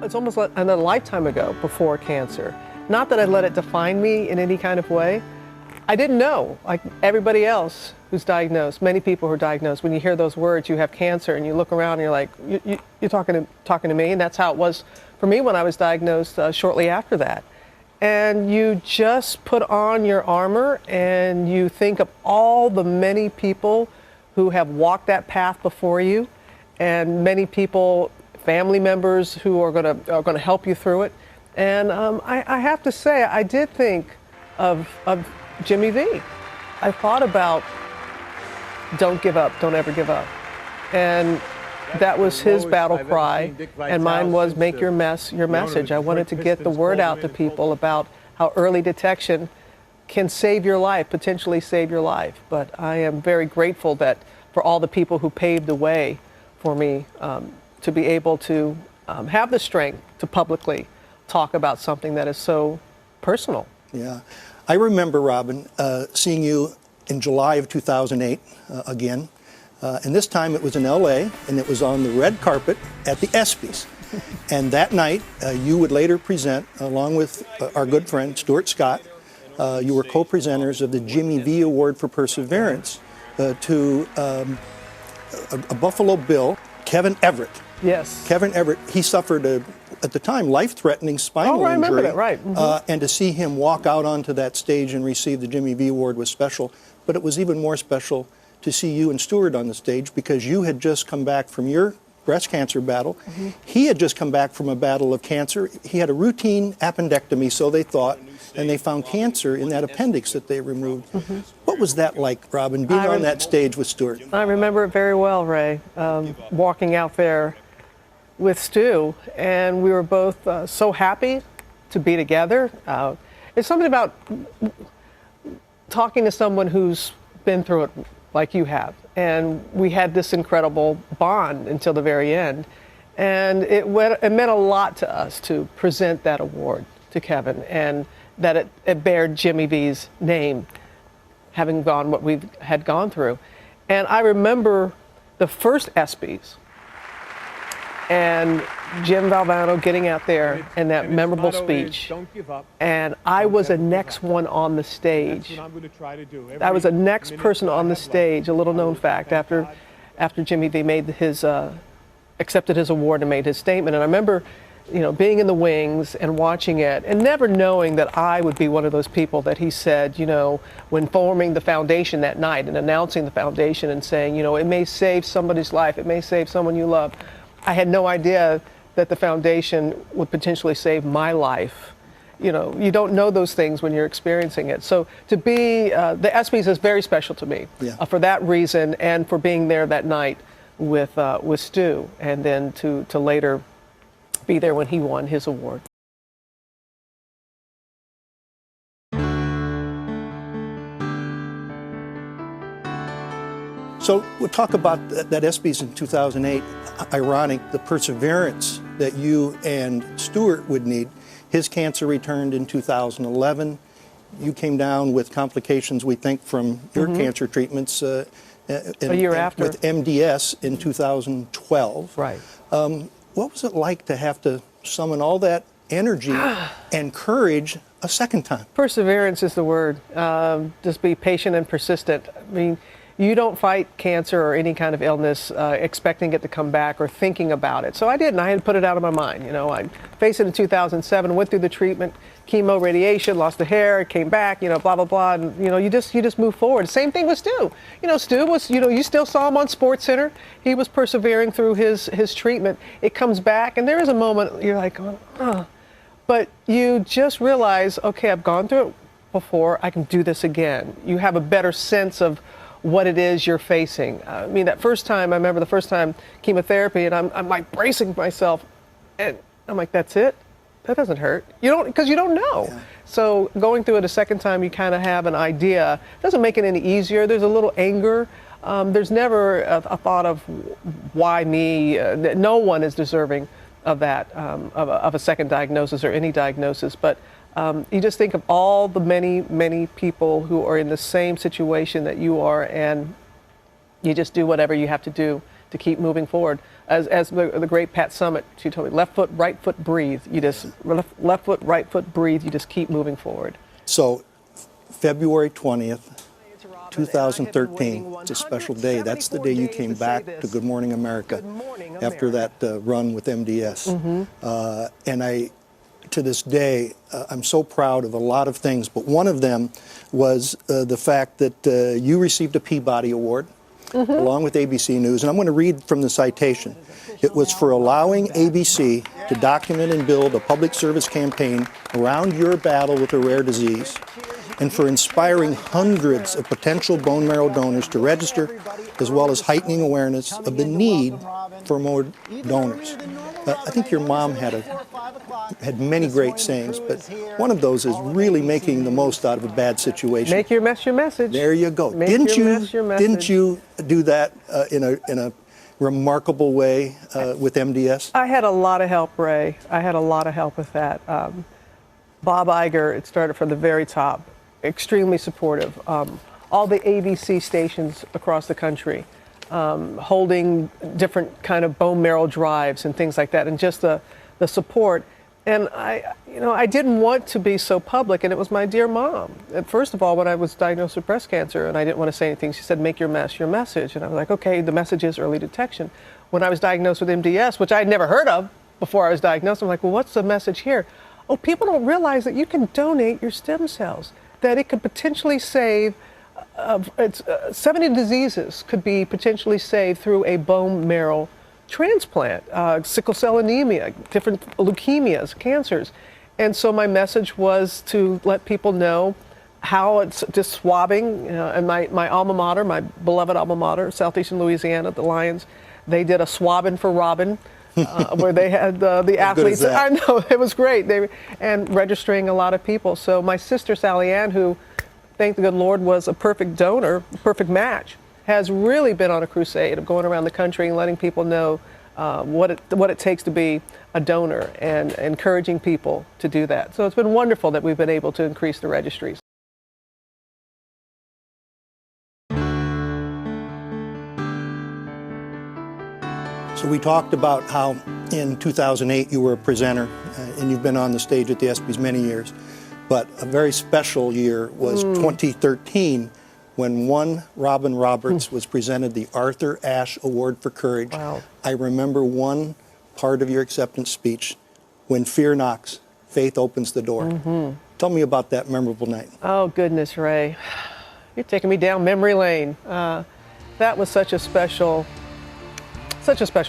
It's almost like a lifetime ago before cancer. Not that I let it define me in any kind of way. I didn't know, like everybody else who's diagnosed, many people who are diagnosed, when you hear those words, you have cancer, and you look around and you're like, you're talking to me, and that's how it was for me when I was diagnosed shortly after that. And you just put on your armor and you think of all the many people who have walked that path before you, and many people, family members who are going to help you through it. And I have to say, I did think of Jimmy V. I thought about, don't give up, don't ever give up. And that was his battle cry, and mine was make your mess your message. I wanted to get the word out to people about how early detection can save your life, potentially save your life. But I am very grateful that for all the people who paved the way for me to be able to have the strength to publicly talk about something that is so personal. Yeah. I remember, Robin, seeing you in July of 2008 again. And this time it was in LA, and it was on the red carpet at the ESPYs. And that night, you would later present, along with our good friend Stuart Scott, you were co-presenters of the Jimmy V Award for Perseverance to a Buffalo Bill, Kevin Everett. Yes. Kevin Everett, he suffered at the time, life-threatening spinal injury. I remember that, right. Mm-hmm. And to see him walk out onto that stage and receive the Jimmy V Award was special. But it was even more special to see you and Stuart on the stage, because you had just come back from your breast cancer battle. Mm-hmm. He had just come back from a battle of cancer. He had a routine appendectomy, so they thought, and they found cancer in that appendix that they removed. Mm-hmm. What was that like, Robin, being on that stage with Stuart? I remember it very well, Ray, walking out there with Stu, and we were both so happy to be together. It's something about talking to someone who's been through it like you have, and we had this incredible bond until the very end, and it meant a lot to us to present that award to Kevin, and that it bared Jimmy V's name, having gone what we had gone through. And I remember the first ESPYs, and Jim Valvano getting out there and that memorable speech. And I was the next one on the stage. I was the next person on the stage, a little known fact, after Jimmy V made accepted his award and made his statement. And I remember, being in the wings and watching it and never knowing that I would be one of those people that he said, when forming the foundation that night and announcing the foundation and saying, it may save somebody's life, it may save someone you love. I had no idea that the foundation would potentially save my life. You don't know those things when you're experiencing it. So to be, the ESPYs is very special to me for that reason, and for being there that night with Stu, and then to later be there when he won his award. So we'll talk about that ESPYs in 2008. Ironic, the perseverance that you and Stuart would need. His cancer returned in 2011. You came down with complications, we think, from your cancer treatments a year after, with MDS in 2012. Right. What was it like to have to summon all that energy and courage a second time? Perseverance is the word. Just be patient and persistent. I mean, you don't fight cancer or any kind of illness expecting it to come back or thinking about it. So I didn't. I had to put it out of my mind. I faced it in 2007, went through the treatment, chemo, radiation, lost the hair, came back, blah, blah, blah. And, you just move forward. Same thing with Stu. Stu was, you still saw him on SportsCenter. He was persevering through his treatment. It comes back, and there is a moment you're like, oh. But you just realize, okay, I've gone through it before. I can do this again. You have a better sense of what it is you're facing. I mean, that first time, I remember the first time chemotherapy, and I'm like bracing myself, and I'm like, that's it? That doesn't hurt. Because you don't know. Yeah. So going through it a second time, you kind of have an idea. It doesn't make it any easier. There's a little anger. There's never a thought of why me. No one is deserving of that, of a second diagnosis or any diagnosis. But you just think of all the many, many people who are in the same situation that you are, and You just do whatever you have to do to keep moving forward. As the great Pat Summitt, she told me, left foot, right foot, breathe. You just, left foot, right foot, breathe. You just keep moving forward. So February 20th, 2013, it's a special day. That's the day you came back to Good Morning America after that run with MDS. And to this day, I'm so proud of a lot of things, but one of them was the fact that you received a Peabody Award along with ABC News, and I'm going to read from the citation. It was for allowing ABC to document and build a public service campaign around your battle with a rare disease, and for inspiring hundreds of potential bone marrow donors to register, as well as heightening awareness of the need for more donors. I think your mom had many great sayings, but one of those is really making the most out of a bad situation. Make your mess your message. There you go. Didn't you do that in a remarkable way with MDS? I had a lot of help, Ray. I had a lot of help with that. Bob Iger, it started from the very top, extremely supportive. All the ABC stations across the country, holding different kind of bone marrow drives and things like that, and just the support. And I didn't want to be so public, and it was my dear mom. And first of all, when I was diagnosed with breast cancer and I didn't want to say anything, she said, make your mess your message. And I was like, okay, the message is early detection. When I was diagnosed with MDS, which I had never heard of before I was diagnosed, I'm like, well, what's the message here? Oh, people don't realize that you can donate your stem cells, that it could potentially save 70 diseases could be potentially saved through a bone marrow transplant, sickle cell anemia, different leukemias, cancers. And so my message was to let people know how it's just swabbing. And my alma mater, my beloved alma mater, Southeastern Louisiana, the Lions, they did a swabbing for Robin, where they had the athletes. I know, it was great. And registering a lot of people. So my sister, Sally Ann, who, thank the good Lord, was a perfect donor, perfect match, has really been on a crusade of going around the country and letting people know what it takes to be a donor and encouraging people to do that. So it's been wonderful that we've been able to increase the registries. So we talked about how in 2008 you were a presenter, and you've been on the stage at the ESPYs many years. But a very special year was 2013, when one Robin Roberts was presented the Arthur Ashe Award for Courage. Wow. I remember one part of your acceptance speech, when fear knocks, faith opens the door. Tell me about that memorable night. Oh, goodness, Ray. You're taking me down memory lane. That was such a special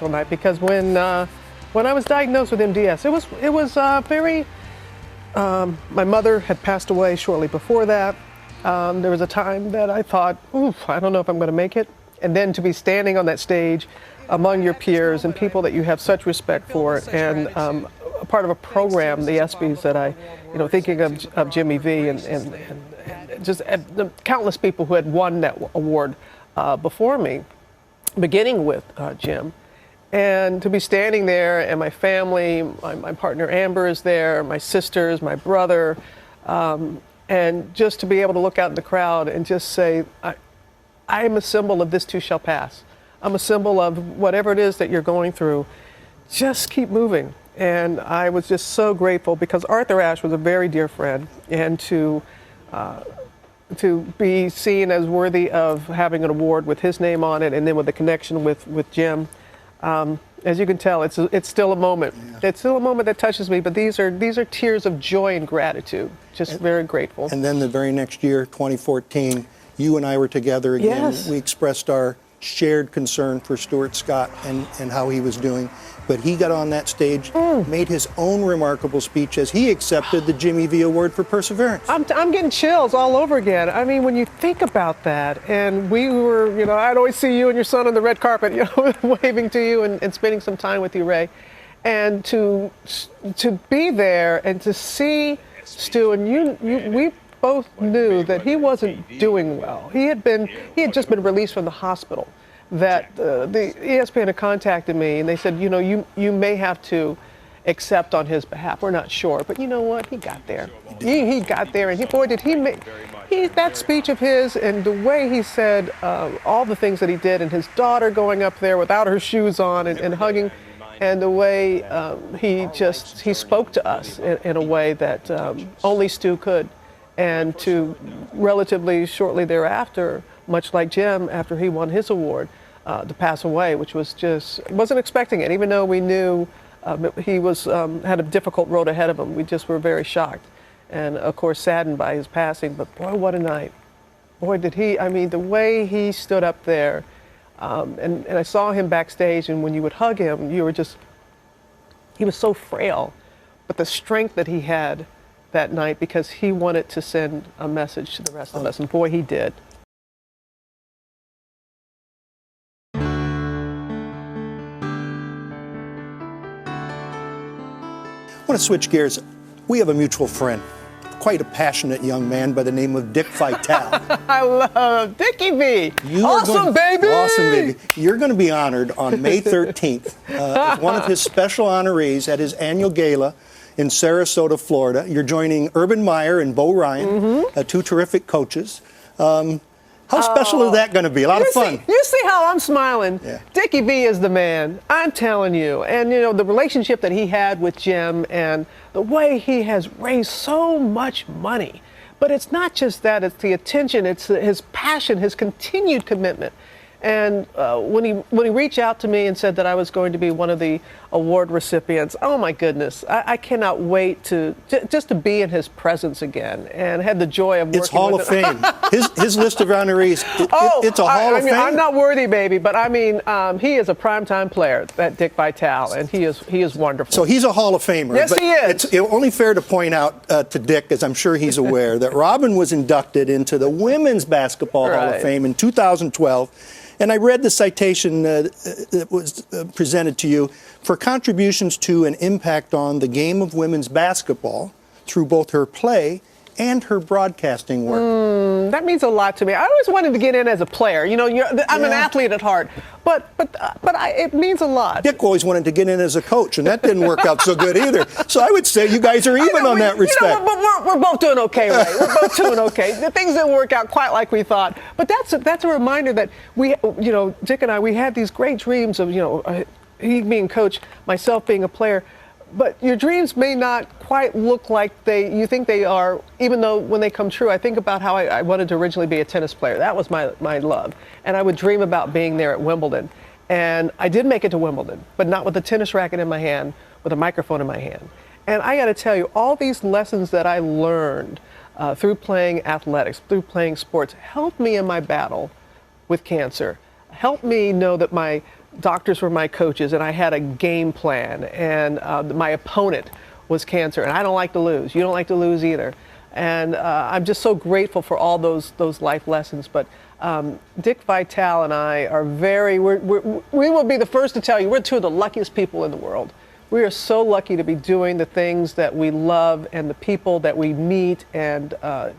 night, because when I was diagnosed with MDS, it was very. My mother had passed away shortly before that. There was a time that I thought, oof, I don't know if I'm going to make it. And then to be standing on that stage among your peers and people that you have such respect for, and a part of a program, the ESPYs, that I, thinking of Jimmy V and just the countless people who had won that award before me, beginning with Jim. And to be standing there, and my family, my partner Amber is there, my sisters, my brother, and just to be able to look out in the crowd and just say, I am a symbol of this too shall pass. I'm a symbol of whatever it is that you're going through, just keep moving. And I was just so grateful, because Arthur Ashe was a very dear friend, and to be seen as worthy of having an award with his name on it, and then with the connection with Jim. As you can tell, it's still a moment. Yeah. It's still a moment that touches me, but these are tears of joy and gratitude. Just very grateful. And then the very next year, 2014, you and I were together again. Yes. We expressed our shared concern for Stuart Scott and how he was doing. But he got on that stage, made his own remarkable speech as he accepted the Jimmy V Award for Perseverance. I'm getting chills all over again. I mean, when you think about that, and we were, I'd always see you and your son on the red carpet, waving to you and spending some time with you, Ray. And to be there and to see Stu, and we both knew that he wasn't doing well. He had just been released from the hospital. That the ESPN had contacted me, and they said, you may have to accept on his behalf. We're not sure, but you know what? He got there. He got there, and boy, did he make. that speech of his and the way he said all the things that he did, and his daughter going up there without her shoes on and hugging, and the way he spoke to us in a way that only Stu could. And to relatively shortly thereafter, much like Jim, after he won his award, to pass away, which was wasn't expecting it, even though we knew he had a difficult road ahead of him. We just were very shocked and, of course, saddened by his passing. But boy, what a night. Boy, did he, I mean, the way he stood up there, and I saw him backstage, and when you would hug him, he was so frail, but the strength that he had that night, because he wanted to send a message to the rest of us, and boy, he did. I want to switch gears. We have a mutual friend, quite a passionate young man by the name of Dick Vitale. I love Dickie V. Awesome, baby! Awesome, baby. You're going to be honored on May 13th as one of his special honorees at his annual gala in Sarasota, Florida. You're joining Urban Meyer and Bo Ryan, two terrific coaches. How special is that going to be? A lot of fun. You see how I'm smiling? Yeah. Dickie V is the man. I'm telling you. And, you know, the relationship that he had with Jim and the way he has raised so much money. But it's not just that. It's the attention. It's his passion, his continued commitment. And when he reached out to me and said that I was going to be one of the award recipients, oh my goodness, I cannot wait just to be in his presence again, and had the joy of working with him. It's Hall of Fame. His list of honorees, it's a Hall of Fame. I'm not worthy, baby, but I mean, he is a primetime player, that Dick Vitale, and he is wonderful. So he's a Hall of Famer. Yes, he is. It's only fair to point out to Dick, as I'm sure he's aware, that Robin was inducted into the Women's Basketball Hall of Fame in 2012. And I read the citation that was presented to you for contributions to and impact on the game of women's basketball through both her play and her broadcasting work. That means a lot to me. I always wanted to get in as a player. You know, I'm an athlete at heart, but it means a lot. Dick always wanted to get in as a coach, and that didn't work out so good either. So I would say you guys are even on that respect. You know, but we're both doing okay, Ray. We're both doing okay. The things didn't work out quite like we thought, but that's a reminder that Dick and I, we had these great dreams of, he being coach, myself being a player. But your dreams may not quite look like you think they are, even though when they come true. I think about how I wanted to originally be a tennis player. That was my love. And I would dream about being there at Wimbledon. And I did make it to Wimbledon, but not with a tennis racket in my hand, with a microphone in my hand. And I got to tell you, all these lessons that I learned through playing athletics, through playing sports, helped me in my battle with cancer. Helped me know that my doctors were my coaches, and I had a game plan, and my opponent was cancer, and I don't like to lose. You don't like to lose either. And I'm just so grateful for all those life lessons. But Dick Vitale and I are we will be the first to tell you, we're two of the luckiest people in the world. We are so lucky to be doing the things that we love and the people that we meet, and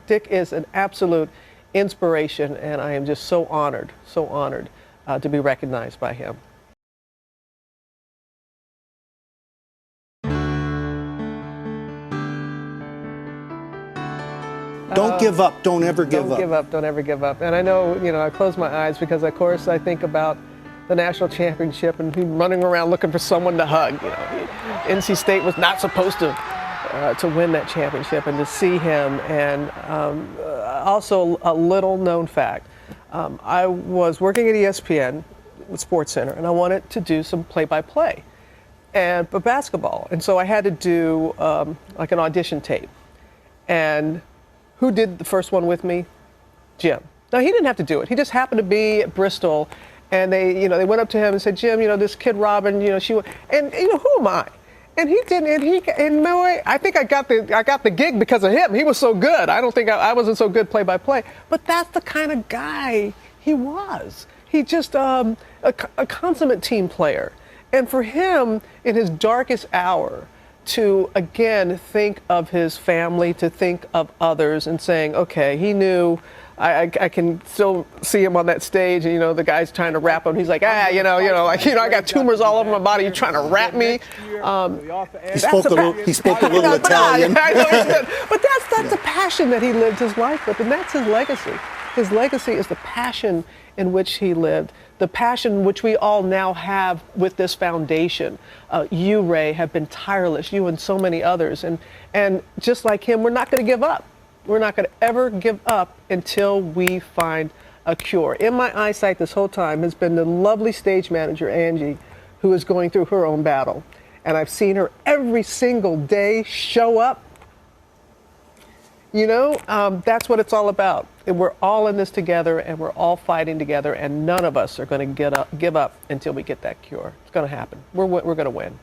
Dick is an absolute inspiration, and I am just so honored to be recognized by him. Don't give up. Don't ever give up. Don't give up. Don't ever give up. And I know, I close my eyes because, of course, I think about the national championship and him running around looking for someone to hug. NC State was not supposed to win that championship, and to see him. And also a little known fact. I was working at ESPN with Sports Center, and I wanted to do some play-by-play for basketball. And so I had to do like an audition tape. And who did the first one with me? Jim. Now, he didn't have to do it. He just happened to be at Bristol, and they went up to him and said, Jim, this kid Robin, who am I? And he didn't. And I think I got the gig because of him. He was so good. I don't think I wasn't so good play-by-play. But that's the kind of guy he was. He just a consummate team player. And for him, in his darkest hour, to again think of his family, to think of others, and saying, okay, he knew I can still see him on that stage, and the guy's trying to rap him. He's like, I got tumors all over my body. You're trying to rap me. He spoke a little Italian. I know he did. But that's the passion that he lived his life with, and that's his legacy. His legacy is the passion in which he lived, the passion which we all now have with this foundation. You, Ray, have been tireless, you and so many others. And just like him, we're not going to give up. We're not going to ever give up until we find a cure. In my eyesight this whole time has been the lovely stage manager, Angie, who is going through her own battle. And I've seen her every single day show up. That's what it's all about. And we're all in this together, and we're all fighting together, and none of us are going to give up until we get that cure. It's going to happen. We're going to win.